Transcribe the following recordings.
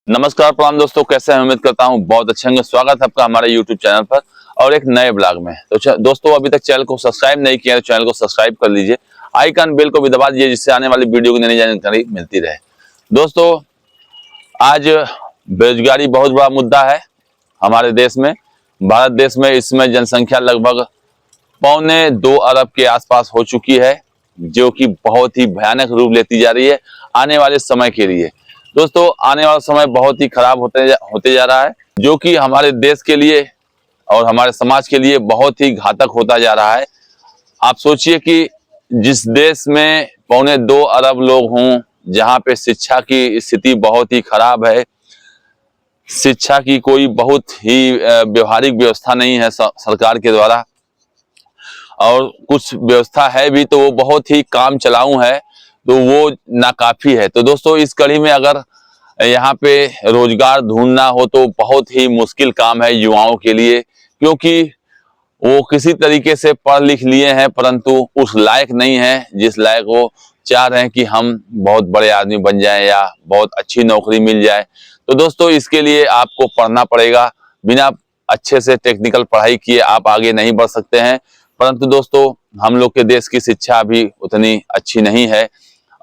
नमस्कार प्रणाम दोस्तों, कैसे हैं? उम्मीद करता हूं बहुत अच्छे होंगे। स्वागत है आपका हमारे YouTube चैनल पर और एक नए ब्लॉग में। तो दोस्तों, अभी तक चैनल को सब्सक्राइब नहीं किया तो चैनल को सब्सक्राइब कर लीजिए, आइकन बेल को भी दबा दीजिए जिससे आने वाली वीडियो की नई जानकारी मिलती रहे। दोस्तों, आज बेरोजगारी बहुत बड़ा मुद्दा है हमारे देश में। भारत देश में इसमें जनसंख्या लगभग 1.25 अरब के आसपास हो चुकी है, जो कि बहुत ही भयानक रूप लेती जा रही है आने वाले समय के लिए। दोस्तों, आने वाला समय बहुत ही खराब होते जा रहा है, जो कि हमारे देश के लिए और हमारे समाज के लिए बहुत ही घातक होता जा रहा है। आप सोचिए कि जिस देश में 1.25 अरब लोग हों, जहाँ पे शिक्षा की स्थिति बहुत ही खराब है, शिक्षा की कोई बहुत ही व्यवहारिक व्यवस्था नहीं है सरकार के द्वारा, और कुछ व्यवस्था है भी तो वो बहुत ही काम चलाऊ है, तो वो नाकाफी है। तो दोस्तों, इस कड़ी में अगर यहाँ पे रोजगार ढूंढना हो तो बहुत ही मुश्किल काम है युवाओं के लिए, क्योंकि वो किसी तरीके से पढ़ लिख लिए हैं परंतु उस लायक नहीं है जिस लायक वो चाह रहे हैं कि हम बहुत बड़े आदमी बन जाएं या बहुत अच्छी नौकरी मिल जाए। तो दोस्तों, इसके लिए आपको पढ़ना पड़ेगा। बिना अच्छे से टेक्निकल पढ़ाई किए आप आगे नहीं बढ़ सकते हैं। परंतु दोस्तों, हम लोग के देश की शिक्षा अभी उतनी अच्छी नहीं है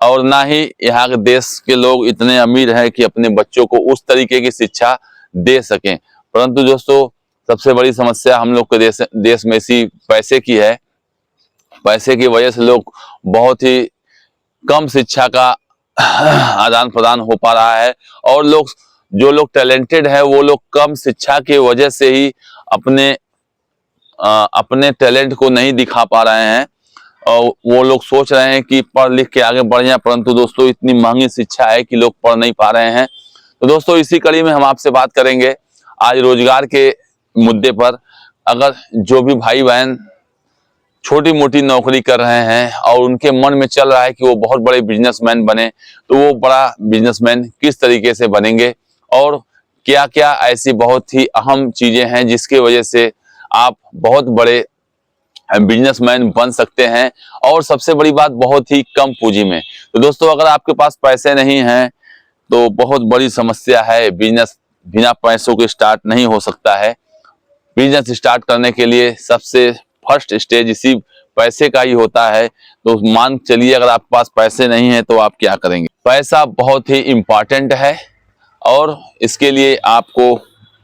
और ना ही यहाँ के देश के लोग इतने अमीर हैं कि अपने बच्चों को उस तरीके की शिक्षा दे सकें। परंतु दोस्तों, सबसे बड़ी समस्या हम लोग के देश में इसी पैसे की है। पैसे की वजह से लोग बहुत ही कम शिक्षा का आदान प्रदान हो पा रहा है, और जो लोग टैलेंटेड है वो लोग कम शिक्षा की वजह से ही अपने टैलेंट को नहीं दिखा पा रहे हैं, और वो लोग सोच रहे हैं कि पढ़ लिख के आगे बढ़ जाएं। परंतु दोस्तों, इतनी महंगी शिक्षा है कि लोग पढ़ नहीं पा रहे हैं। तो दोस्तों, इसी कड़ी में हम आपसे बात करेंगे आज रोजगार के मुद्दे पर। अगर जो भी भाई बहन छोटी मोटी नौकरी कर रहे हैं और उनके मन में चल रहा है कि वो बहुत बड़े बिजनेसमैन बने, तो वो बड़ा बिजनेसमैन किस तरीके से बनेंगे और क्या क्या ऐसी बहुत ही अहम चीजें हैं जिसकी वजह से आप बहुत बड़े बिजनेसमैन बन सकते हैं, और सबसे बड़ी बात बहुत ही कम पूंजी में। तो दोस्तों, अगर आपके पास पैसे नहीं हैं तो बहुत बड़ी समस्या है। बिजनेस बिना पैसों के स्टार्ट नहीं हो सकता है। बिजनेस स्टार्ट करने के लिए सबसे फर्स्ट स्टेज इसी पैसे का ही होता है। तो मान चलिए, अगर आपके पास पैसे नहीं है तो आप क्या करेंगे? पैसा बहुत ही इम्पॉर्टेंट है और इसके लिए आपको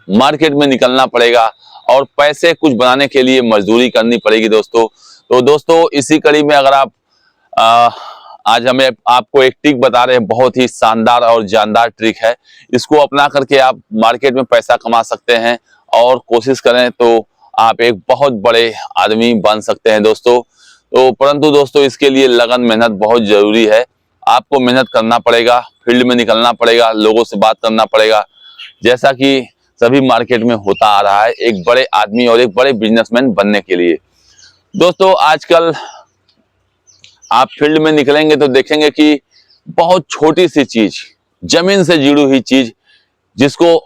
मार्केट में निकलना पड़ेगा और पैसे कुछ बनाने के लिए मजदूरी करनी पड़ेगी दोस्तों। तो दोस्तों, इसी कड़ी में अगर आप आज हमें आपको एक ट्रिक बता रहे हैं, बहुत ही शानदार और जानदार ट्रिक है। इसको अपना करके आप मार्केट में पैसा कमा सकते हैं और कोशिश करें तो आप एक बहुत बड़े आदमी बन सकते हैं दोस्तों। तो परंतु दोस्तों, इसके लिए लगन मेहनत बहुत जरूरी है। आपको मेहनत करना पड़ेगा, फील्ड में निकलना पड़ेगा, लोगों से बात करना पड़ेगा, जैसा कि सभी मार्केट में होता आ रहा है एक बड़े आदमी और एक बड़े बिजनेसमैन बनने के लिए। दोस्तों, आजकल आप फील्ड में निकलेंगे तो देखेंगे कि बहुत छोटी सी चीज, जमीन से जुड़ी हुई चीज, जिसको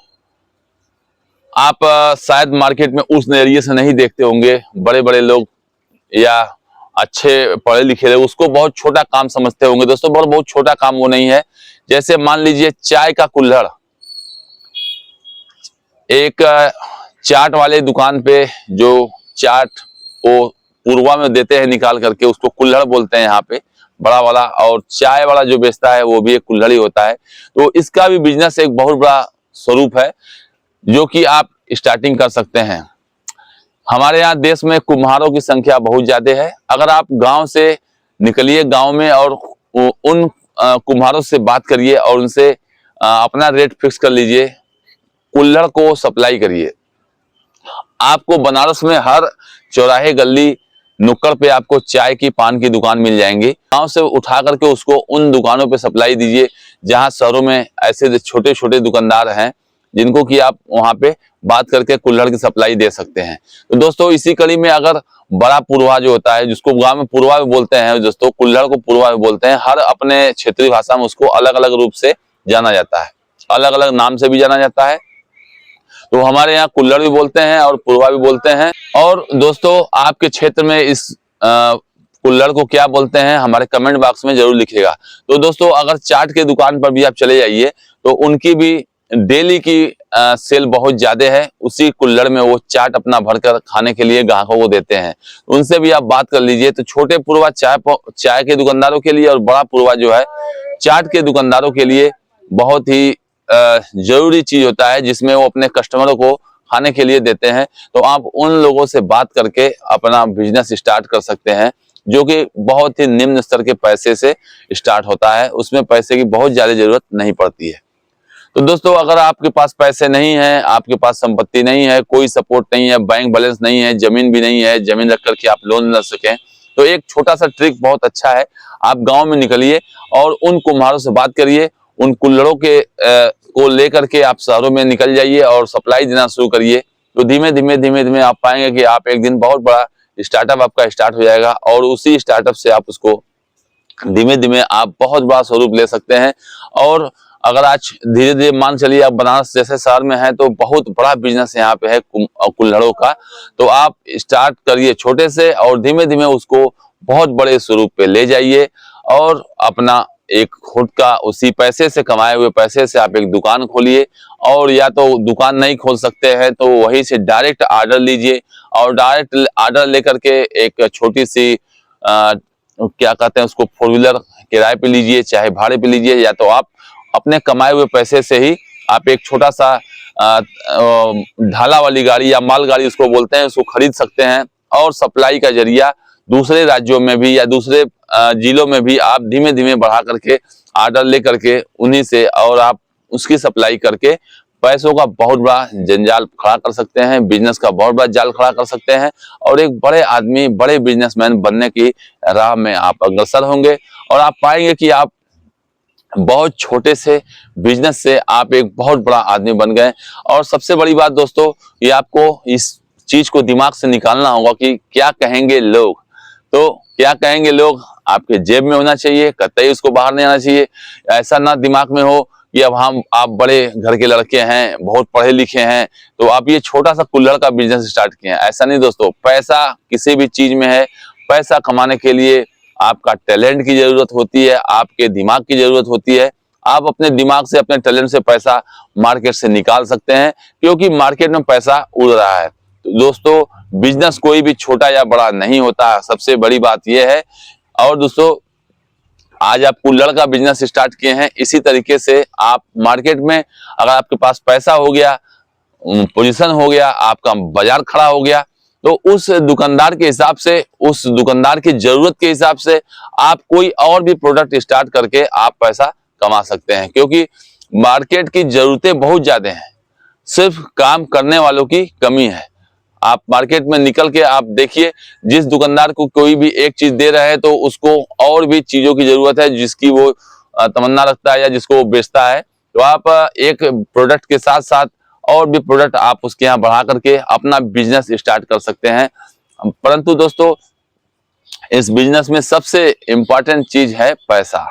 आप शायद मार्केट में उस नजरिए से नहीं देखते होंगे, बड़े बड़े लोग या अच्छे पढ़े लिखे लोग उसको बहुत छोटा काम समझते होंगे दोस्तों। बहुत छोटा काम वो नहीं है। जैसे मान लीजिए चाय का कुल्हड़, एक चाट वाले दुकान पे जो चाट को पूर्वा में देते हैं निकाल करके, उसको कुल्हड़ बोलते हैं यहाँ पे, बड़ा वाला। और चाय वाला जो बेचता है वो भी एक कुल्हड़ ही होता है। तो इसका भी बिजनेस एक बहुत बड़ा स्वरूप है जो कि आप स्टार्टिंग कर सकते हैं। हमारे यहाँ देश में कुम्हारों की संख्या बहुत ज्यादा है। अगर आप गांव से निकलिए, गांव में, और उन कुम्हारों से बात करिए और उनसे अपना रेट फिक्स कर लीजिए, कुल्हड़ को सप्लाई करिए। आपको बनारस में हर चौराहे, गली, नुक्कड़ पे आपको चाय की, पान की दुकान मिल जाएंगी। गांव से उठा करके उसको उन दुकानों पे सप्लाई दीजिए जहां शहरों में ऐसे छोटे छोटे दुकानदार हैं जिनको कि आप वहां पे बात करके कुल्हड़ की सप्लाई दे सकते हैं। तो दोस्तों, इसी कड़ी में अगर बड़ा पुरवा जो होता है, जिसको गांव में पुरवा भी बोलते हैं दोस्तों, कुल्हड़ को पुरवा भी बोलते हैं। हर अपने क्षेत्रीय भाषा में उसको अलग अलग रूप से जाना जाता है, अलग अलग नाम से भी जाना जाता है। तो हमारे यहाँ कुल्हड़ भी बोलते हैं और पुरवा भी बोलते हैं। और दोस्तों, आपके क्षेत्र में इस कुल्हड़ को क्या बोलते हैं हमारे कमेंट बॉक्स में जरूर लिखिएगा। तो दोस्तों, अगर चाट के दुकान पर भी आप चले जाइए तो उनकी भी डेली की सेल बहुत ज्यादा है, उसी कुल्हड़ में वो चाट अपना भरकर खाने के लिए ग्राहकों को देते हैं। उनसे भी आप बात कर लीजिए। तो छोटे पुरवा चाय के दुकानदारों के लिए और बड़ा पुरवा जो है चाट के दुकानदारों के लिए बहुत ही जरूरी चीज होता है, जिसमें वो अपने कस्टमरों को खाने के लिए देते हैं। तो आप उन लोगों से बात करके अपना बिजनेस स्टार्ट कर सकते हैं, जो कि बहुत ही निम्न स्तर के पैसे से स्टार्ट होता है। उसमें पैसे की बहुत ज्यादा जरूरत नहीं पड़ती है। तो दोस्तों, अगर आपके पास पैसे नहीं है, आपके पास संपत्ति नहीं है, कोई सपोर्ट नहीं है, बैंक बैलेंस नहीं है, जमीन भी नहीं है, जमीन रख करके आप लोन ले सकें, तो एक छोटा सा ट्रिक बहुत अच्छा है। आप गांव में निकलिए और उन कुम्हारों से बात करिए, उन कुल्हड़ों के को लेकर के आप शहरों में निकल जाइए और सप्लाई देना शुरू करिए। तो धीमे धीमे आप पाएंगे कि आप एक दिन बहुत बड़ा स्टार्टअप आपका स्टार्ट हो जाएगा, और उसी स्टार्टअप से आप उसको धीमे धीमे आप बहुत बड़ा स्वरूप ले सकते हैं। और अगर आज धीरे धीरे मान चलिए आप बनारस जैसे शहर में हैं, तो बहुत बड़ा बिजनेस यहाँ पे है कुल्हड़ों का। तो आप स्टार्ट करिए छोटे से और धीमे धीमे उसको बहुत बड़े स्वरूप पे ले जाइए, और अपना एक खुद का उसी पैसे से कमाए हुए पैसे से आप एक दुकान खोलिए। और या तो दुकान नहीं खोल सकते हैं तो वहीं से डायरेक्ट ऑर्डर लीजिए, और डायरेक्ट ऑर्डर लेकर के एक छोटी सी क्या कहते हैं उसको, 4 व्हीलर किराए पे लीजिए, चाहे भाड़े पे लीजिए, या तो आप अपने कमाए हुए पैसे से ही आप एक छोटा सा ढाला वाली गाड़ी या माल गाड़ी उसको बोलते हैं, उसको खरीद सकते हैं। और सप्लाई का जरिया दूसरे राज्यों में भी या दूसरे जिलों में भी आप धीमे धीमे बढ़ा करके ऑर्डर ले करके उन्हीं से, और आप उसकी सप्लाई करके पैसों का बहुत बड़ा जंजाल खड़ा कर सकते हैं, बिजनेस का बहुत बड़ा जाल खड़ा कर सकते हैं, और एक बड़े आदमी, बड़े बिजनेसमैन बनने की राह में आप अग्रसर होंगे। और आप पाएंगे कि आप बहुत छोटे से बिजनेस से आप एक बहुत बड़ा आदमी बन गए। और सबसे बड़ी बात दोस्तों, ये आपको इस चीज को दिमाग से निकालना होगा कि क्या कहेंगे लोग। तो क्या कहेंगे लोग आपके जेब में होना चाहिए, कतई उसको बाहर नहीं आना चाहिए। ऐसा ना दिमाग में हो कि अब आप बड़े घर के लड़के हैं, बहुत पढ़े लिखे हैं, तो आप ये छोटा सा कुल्हड़ का बिजनेस स्टार्ट किए हैं। ऐसा नहीं दोस्तों, पैसा किसी भी चीज में है। पैसा कमाने के लिए आपका टैलेंट की जरूरत होती है, आपके दिमाग की जरूरत होती है। आप अपने दिमाग से, अपने टैलेंट से पैसा मार्केट से निकाल सकते हैं, क्योंकि मार्केट में पैसा उड़ रहा है। तो दोस्तों, बिजनेस कोई भी छोटा या बड़ा नहीं होता, सबसे बड़ी बात यह है। और दोस्तों, आज आप कुल्हड़ का बिजनेस स्टार्ट किए हैं, इसी तरीके से आप मार्केट में, अगर आपके पास पैसा हो गया, पोजीशन हो गया, आपका बाजार खड़ा हो गया, तो उस दुकानदार के हिसाब से, उस दुकानदार की जरूरत के हिसाब से आप कोई और भी प्रोडक्ट स्टार्ट करके आप पैसा कमा सकते हैं। क्योंकि मार्केट की जरूरतें बहुत ज्यादा हैं, सिर्फ काम करने वालों की कमी है। आप मार्केट में निकल के आप देखिए, जिस दुकानदार को कोई भी एक चीज दे रहा है तो उसको और भी चीजों की जरूरत है, जिसकी वो तमन्ना रखता है या जिसको वो बेचता है। तो आप एक प्रोडक्ट के साथ साथ और भी प्रोडक्ट आप उसके यहाँ बढ़ा करके अपना बिजनेस स्टार्ट कर सकते हैं। परंतु दोस्तों, इस बिजनेस में सबसे इंपॉर्टेंट चीज है पैसा।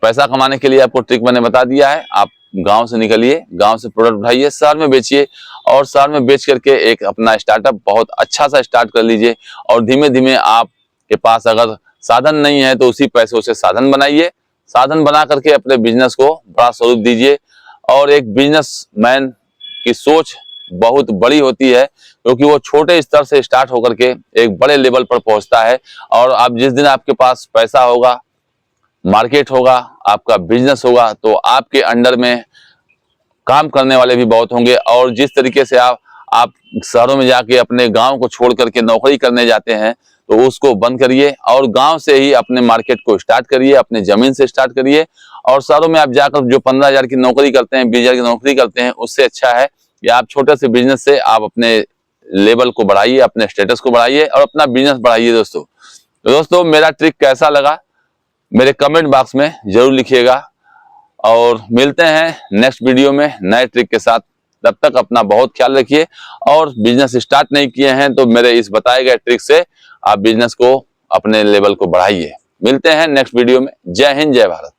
पैसा कमाने के लिए आपको ट्रिक मैंने बता दिया है। आप गांव से निकलिए, गांव से प्रोडक्ट उठाइए, शहर में बेचिए, और शहर में बेच करके एक अपना स्टार्टअप बहुत अच्छा सा स्टार्ट कर लीजिए। और धीमे धीमे आपके पास अगर साधन नहीं है तो उसी पैसों से साधन बनाइए, साधन बना करके अपने बिजनेस को बड़ा स्वरूप दीजिए। और एक बिजनेसमैन की सोच बहुत बड़ी होती है, क्योंकि वो छोटे स्तर से स्टार्ट होकर के एक बड़े लेवल पर पहुंचता है। और आप जिस दिन आपके पास पैसा होगा, मार्केट होगा, आपका बिजनेस होगा, तो आपके अंडर में काम करने वाले भी बहुत होंगे। और जिस तरीके से आप शहरों में जाके अपने गांव को छोड़ करके नौकरी करने जाते हैं, तो उसको बंद करिए और गांव से ही अपने मार्केट को स्टार्ट करिए, अपने जमीन से स्टार्ट करिए। और शहरों में आप जाकर जो 15,000 की नौकरी करते हैं, 20,000 की नौकरी करते हैं, उससे अच्छा है कि आप छोटे से बिजनेस से आप अपने लेवल को बढ़ाइए, अपने स्टेटस को बढ़ाइए और अपना बिजनेस बढ़ाइए दोस्तों। तो दोस्तों, मेरा ट्रिक कैसा लगा मेरे कमेंट बॉक्स में जरूर लिखिएगा, और मिलते हैं नेक्स्ट वीडियो में नए ट्रिक के साथ। तब तक अपना बहुत ख्याल रखिए, और बिजनेस स्टार्ट नहीं किए हैं तो मेरे इस बताए गए ट्रिक से आप बिजनेस को, अपने लेवल को बढ़ाइए। मिलते हैं नेक्स्ट वीडियो में। जय हिंद, जय भारत।